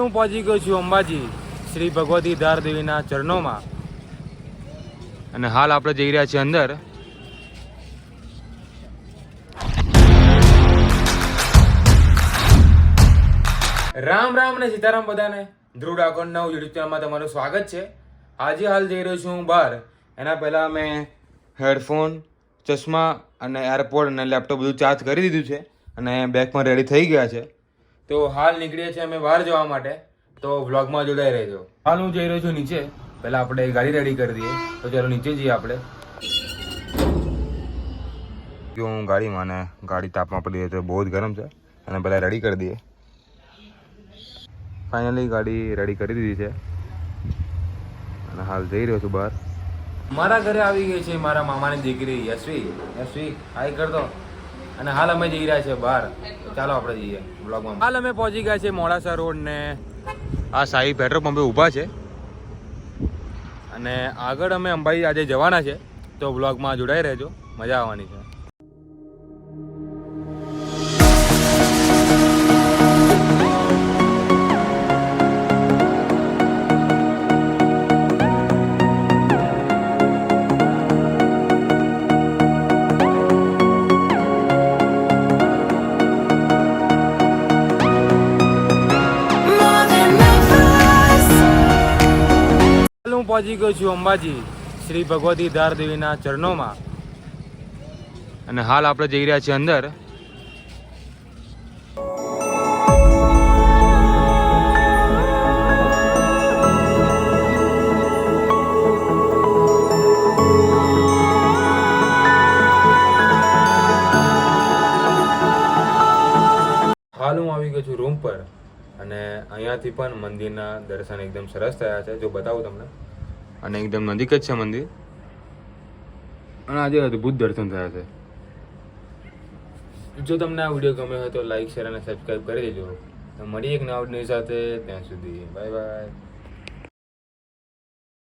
હું પહોંચી ગયો છું અંબાજી શ્રી ભગવતી ધાર દેવીના ચરણોમાં અને હાલ આપણે જઈ રહ્યા છીએ અંદર. રામ રામ અને સીતારામ બધાને. ધ્રુવ ડાકોર નવ યુટ્યુબ ચેનલમાં તમારું સ્વાગત છે. આજે હાલ જઈ રહ્યો છું હું બહાર. એના પહેલાં મેં હેડફોન, ચશ્મા અને એરપોડ અને લેપટોપ બધું ચાર્જ કરી દીધું છે અને બેગમાં રેડી થઈ ગયા છે. તો હાલ નીકળીએ છીએ અમે બહાર જવા માટે. તો વ્લોગમાં જોડાઈ રહેજો. હાલ હું જઈ રહ્યો છું નીચે. પહેલાં આપણે ગાડી રેડી કરી દઈએ. તો ચાલો નીચે જઈએ આપણે. જો હું ગાડીમાં અને ગાડી તાપમાં પડી તો બહુ જ ગરમ છે અને પહેલાં રેડી કરી દઈએ. ફાઇનલી ગાડી રેડી કરી દીધી છે અને હાલ જઈ રહ્યો છું બહાર. મારા ઘરે આવી ગઈ છે મારા મામાની દીકરી યશ્વી હાઈ કર દો. અને હાલ અમે જઈ રહ્યા છીએ બહાર. ચાલો આપણે જઈએ બ્લોગમાં. હાલ અમે પહોંચી ગયા છીએ મોડાસા રોડ ને આ સાઈ પેટ્રોલ પંપે ઊભા છે અને આગળ અમે અંબાજી આજે જવાના છે. તો બ્લોગમાં જોડાઈ રહેજો, મજા આવવાની છે. હું પહોંચી ગયો છું અંબાજી શ્રી ભગવતી ધાર દેવીના ચરણોમાં અને હાલ આપણે જઈ રહ્યા છીએ અંદર. હાલ હું આવી ગયો છું રૂમ પર અને અહીંયાથી પણ મંદિરના દર્શન એકદમ સરસ થયા છે. જો બતાવું તમને, અને એકદમ નજીક જ છે મંદિર અને આજે અદ્ભુત દર્શન થયા છે. જો તમને આ વિડીયો ગમ્યો હોય તો લાઈક, શેર અને સબસ્ક્રાઈબ કરી દેજો. મળીએ એક નવા વિડીયો સાથે. ત્યાં સુધી બાય બાય.